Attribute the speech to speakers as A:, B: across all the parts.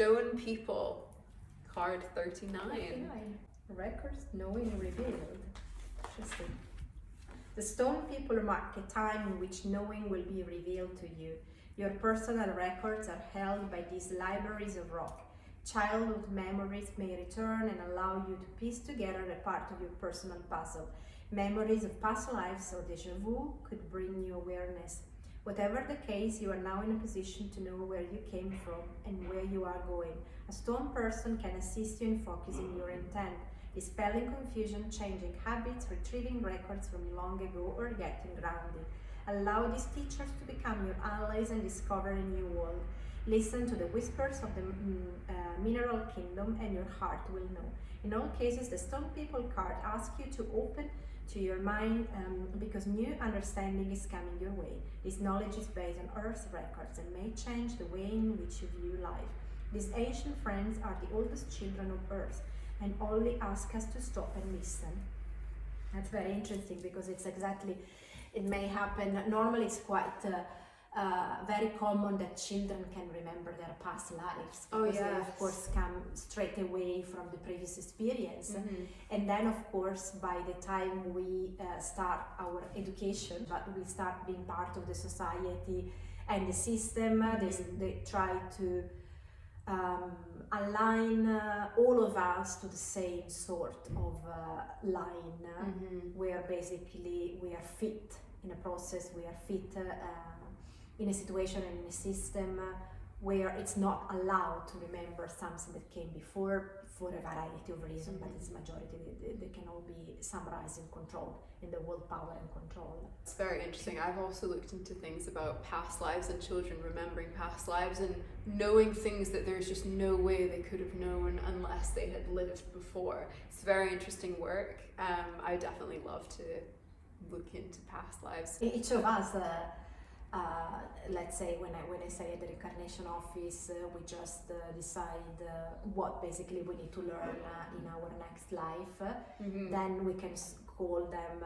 A: Stone People, card 39.
B: Records knowing revealed. Interesting. The stone people mark a time in which knowing will be revealed to you. Your personal records are held by these libraries of rock. Childhood memories may return and allow you to piece together a part of your personal puzzle. Memories of past lives or déjà vu could bring you awareness. Whatever the case, you are now in a position to know where you came from and where you are going. A stone person can assist you in focusing your intent, dispelling confusion, changing habits, retrieving records from long ago, or getting grounded. Allow these teachers to become your allies and discover a new world. Listen to the whispers of the mineral kingdom and your heart will know. In all cases, the Stone People card asks you to open to your mind because new understanding is coming your way. This knowledge is based on Earth's records and may change the way in which you view life. These ancient friends are the oldest children of Earth and only ask us to stop and listen. That's very interesting because it's exactly, it may happen, normally it's quite very common that children can remember their past lives because they of course come straight away from the previous experience. And then of course by the time we start our education, but we start being part of the society and the system, they try to align all of us to the same sort of line where basically we are fit in a process, we are fit in a situation and in a system where it's not allowed to remember something that came before for a variety of reasons, but it's majority, they can all be summarized and controlled in the willpower and control.
A: It's very interesting. I've also looked into things about past lives and children remembering past lives and knowing things that there's just no way they could have known unless they had lived before. It's very interesting work. I definitely love to look into past lives.
B: Each of us, let's say when I say at the reincarnation office, we just decide what basically we need to learn in our next life. Then we can call them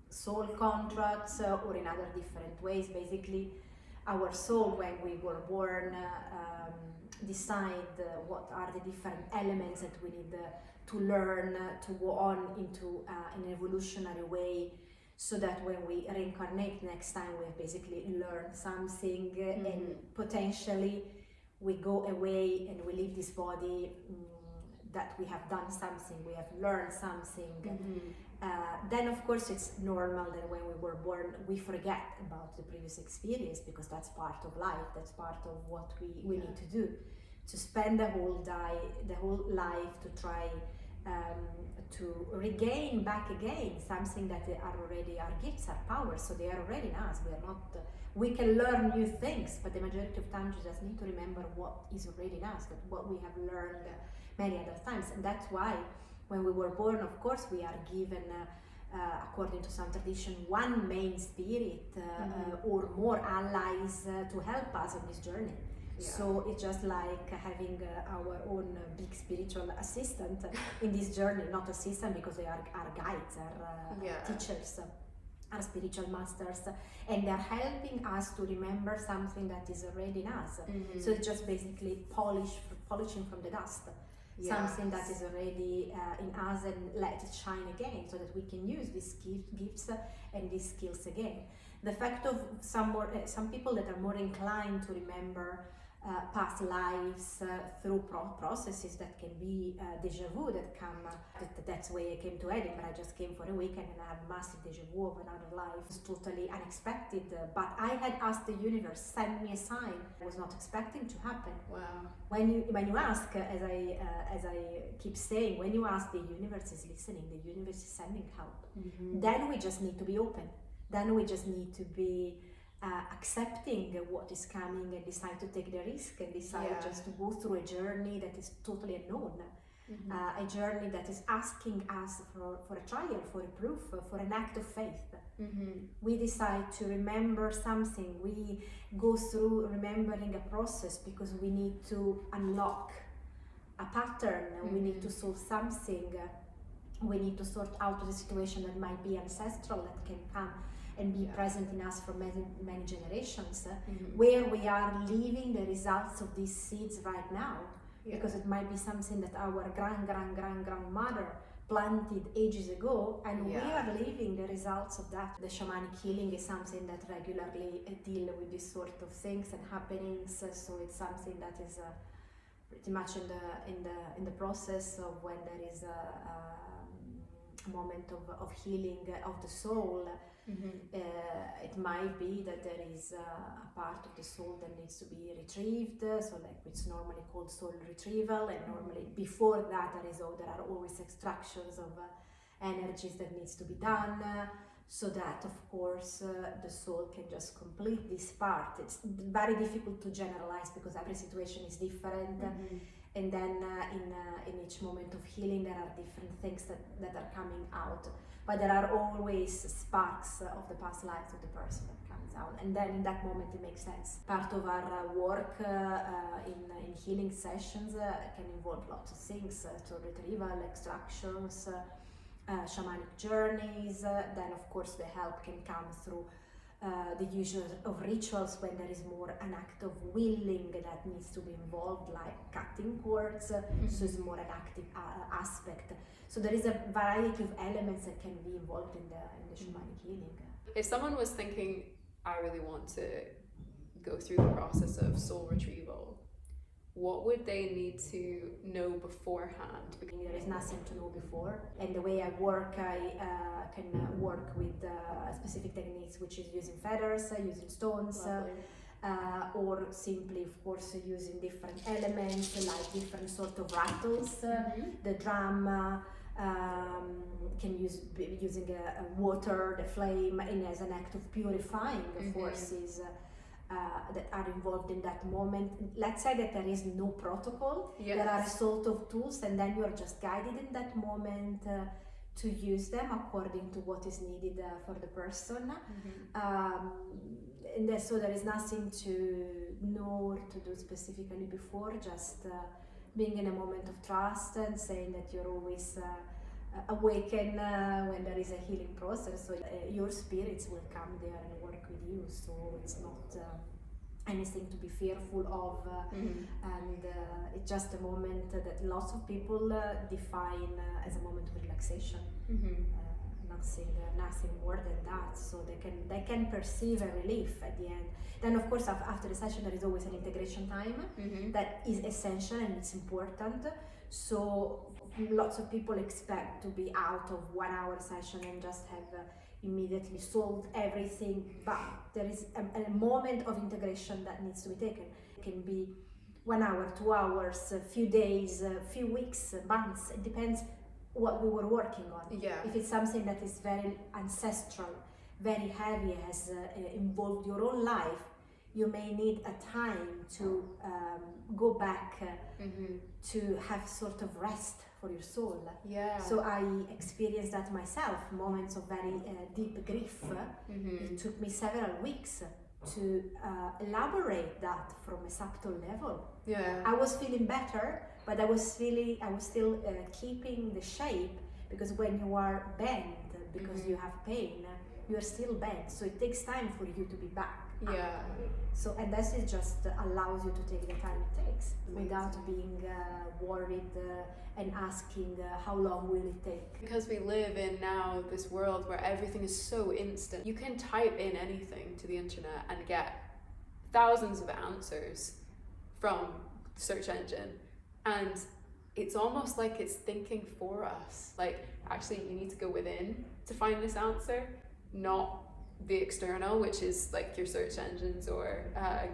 B: soul contracts or in other different ways. Basically, our soul, when we were born, decide what are the different elements that we need to learn to go on into an evolutionary way, so that when we reincarnate next time we have basically learned something and potentially we go away and we leave this body that we have done something, we have learned something. Then of course it's normal that when we were born we forget about the previous experience because that's part of life, that's part of what we need to do, to spend the whole life to try to regain back again something that are already our gifts, our powers, so they are already in us. We are not, we can learn new things, but the majority of times we just need to remember what is already in us, that what we have learned many other times. And that's why when we were born, of course, we are given according to some tradition one main spirit or more allies to help us on this journey. So it's just like having our own big spiritual assistant in this journey, not assistant because they are our guides, our teachers, our spiritual masters, and they're helping us to remember something that is already in us. So it's just basically polishing from the dust, something that is already in us, and let it shine again so that we can use these gifts and these skills again. The fact of some people that are more inclined to remember past lives through processes that can be déjà vu that come, that's why I came to Edinburgh. I just came for a weekend and I have massive déjà vu of another life. It's totally unexpected, but I had asked the universe, send me a sign. I was not expecting to happen.
A: Wow.
B: When you ask, as I keep saying, when you ask, the universe is listening, the universe is sending help. Then we just need to be open. Then we just need to be accepting what is coming and decide to take the risk and decide just to go through a journey that is totally unknown, a journey that is asking us for a trial, for a proof, for an act of faith. We decide to remember something, we go through remembering a process because we need to unlock a pattern, we need to solve something, we need to sort out the situation that might be ancestral, that can come and be present in us for many generations, where we are living the results of these seeds right now. Because it might be something that our grandmother planted ages ago, and we are living the results of that. The shamanic healing is something that regularly deal with these sort of things and happenings, so it's something that is pretty much in the process of when there is a moment of healing of the soul. It might be that there is a part of the soul that needs to be retrieved, so like it's normally called soul retrieval, and normally before that there are always extractions of energies that needs to be done, so that of course the soul can just complete this part. It's very difficult to generalize because every situation is different. And then in each moment of healing there are different things that are coming out, but there are always sparks of the past lives of the person that comes out, and then in that moment it makes sense. Part of our work in healing sessions can involve lots of things, so retrieval, extractions, shamanic journeys. Then of course the help can come through the use of rituals when there is more an act of willing that needs to be involved, like cutting cords, so it's more an active aspect. So there is a variety of elements that can be involved in the shamanic healing.
A: If someone was thinking, I really want to go through the process of soul retrieval, what would they need to know beforehand?
B: There is nothing to know before, and the way I work, I can work with specific techniques, which is using feathers, using stones, or simply, of course, using different elements like different sort of rattles. The drum can using water, the flame, and as an act of purifying the forces that are involved in that moment. Let's say that there is no protocol. There are a sort of tools, and then you are just guided in that moment to use them according to what is needed for the person. And so there is nothing to know or to do specifically before, just being in a moment of trust and saying that you're always awaken when there is a healing process, so your spirits will come there and work with you, so it's not anything to be fearful of, and it's just a moment that lots of people define as a moment of relaxation. Nothing more than that, so they can perceive a relief at the end. Then of course after the session there is always an integration time that is essential and it's important. So lots of people expect to be out of 1 hour session and just have immediately solved everything, but there is a moment of integration that needs to be taken. It can be 1 hour, 2 hours, a few days, a few weeks, months. It depends what we were working on. If it's something that is very ancestral, very heavy, has involved your own life, you may need a time to go back to have sort of rest for your soul. So I experienced that myself, moments of very deep grief. It took me several weeks to elaborate that from a subtle level. I was feeling better, but I was still keeping the shape, because when you are bent, because you have pain, you are still bent, so it takes time for you to be back. So, and this is just allows you to take the time it takes without being worried and asking how long will it take.
A: Because we live in now this world where everything is so instant. You can type in anything to the internet and get thousands of answers from the search engine, and it's almost like it's thinking for us. Like, actually you need to go within to find this answer, not the external, which is like your search engines or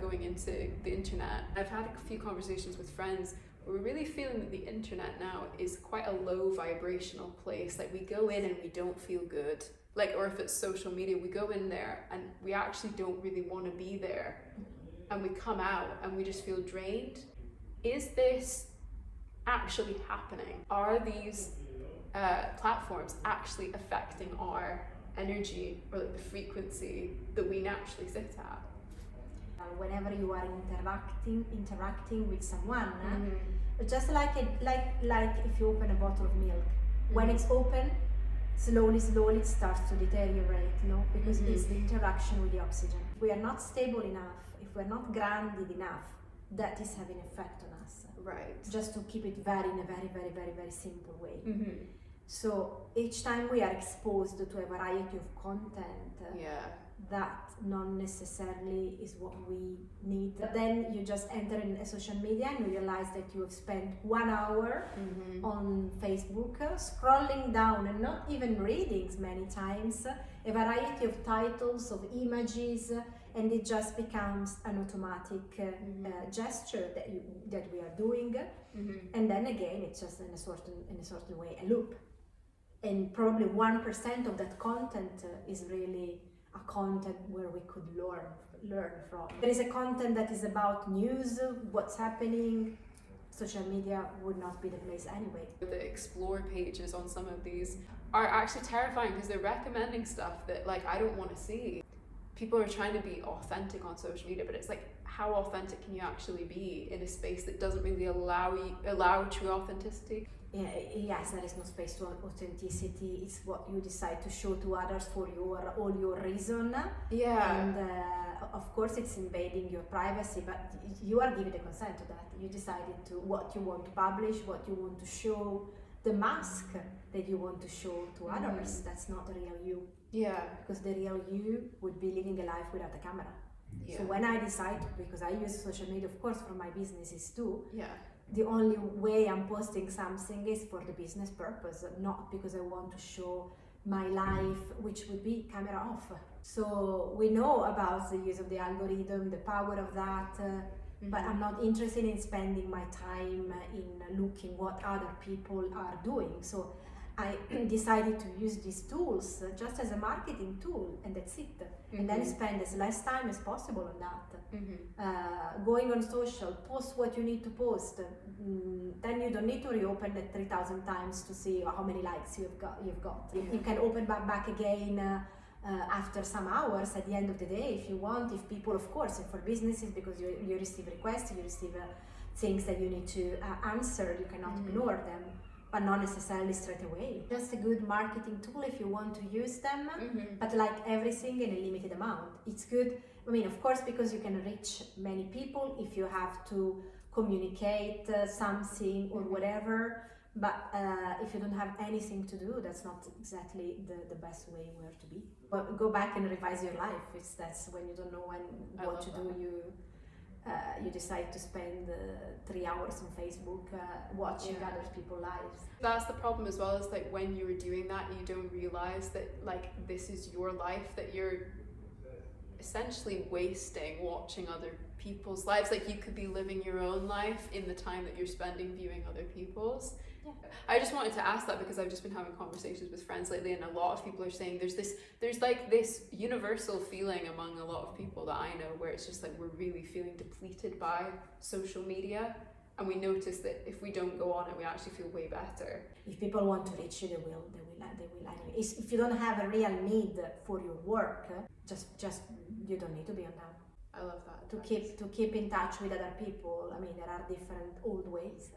A: going into the internet. I've had a few conversations with friends where we're really feeling that the internet now is quite a low vibrational place. Like, we go in and we don't feel good. Like, or if it's social media, we go in there and we actually don't really want to be there, and we come out and we just feel drained. Is this actually happening? Are these platforms actually affecting our energy, or like the frequency that we naturally sit at?
B: Whenever you are interacting with someone, just like if you open a bottle of milk, when it's open, slowly it starts to deteriorate, because it's the interaction with the oxygen. If we are not stable enough, if we're not grounded enough, that is having effect on us.
A: Right.
B: Just to keep it in a very simple way. So each time we are exposed to a variety of content, that not necessarily is what we need. But then you just enter in a social media and you realize that you have spent 1 hour on Facebook, scrolling down and not even reading many times, a variety of titles, of images, and it just becomes an automatic gesture that we are doing. And then again, it's just in a certain way a loop. And probably 1% of that content is really a content where we could learn from. There is a content that is about news, what's happening. Social media would not be the place anyway.
A: The explore pages on some of these are actually terrifying because they're recommending stuff that I don't want to see. People are trying to be authentic on social media, but it's how authentic can you actually be in a space that doesn't really allow true authenticity?
B: Yes, there is no space to authenticity. It's what you decide to show to others for all your reason. And of course it's invading your privacy, but you are giving the consent to that. You decided to what you want to publish, what you want to show, the mask that you want to show to others. That's not the real you. Because the real you would be living a life without a camera. So when I decide, because I use social media of course for my businesses too, the only way I'm posting something is for the business purpose, not because I want to show my life, which would be camera off. So we know about the use of the algorithm, the power of that, but I'm not interested in spending my time in looking what other people are doing. So I decided to use these tools just as a marketing tool, and that's it. And then spend as less time as possible on that. Going on social, post what you need to post. Then you don't need to reopen it 3,000 times to see how many likes you've got. You can open back again after some hours at the end of the day if you want. If people, of course, and for businesses, because you receive requests, you receive things that you need to answer, you cannot ignore them. But not necessarily straight away. Just a good marketing tool if you want to use them, but like everything in a limited amount. It's good, of course, because you can reach many people if you have to communicate something or whatever, but if you don't have anything to do, that's not exactly the best way where to be. But go back and revise your life. That's when you don't know what to do. You decide to spend 3 hours on Facebook watching other people's lives.
A: That's the problem as well, is when you're doing that, you don't realize that this is your life, that you're essentially wasting watching other people's lives. You could be living your own life in the time that you're spending viewing other people's. I just wanted to ask that because I've just been having conversations with friends lately, and a lot of people are saying there's this universal feeling among a lot of people that I know where it's just we're really feeling depleted by social media, and we notice that if we don't go on it, we actually feel way better.
B: If people want to reach you, they will anyway. If you don't have a real need for your work, just you don't need to be on them.
A: I love that.
B: To keep in touch with other people, there are different old ways.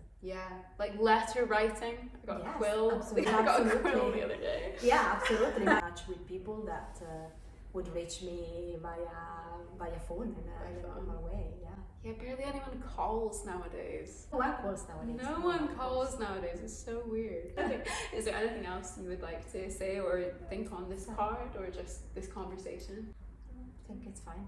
A: Letter writing. I got a quill.
B: Absolutely.
A: I got a quill the other day.
B: Yeah, absolutely. Touch with people that would reach me via phone in a normal way.
A: Yeah, barely anyone calls nowadays.
B: No one calls nowadays.
A: No one calls nowadays. It's so weird. Is there anything else you would like to say or think on this part, or just this conversation?
B: I think it's fine.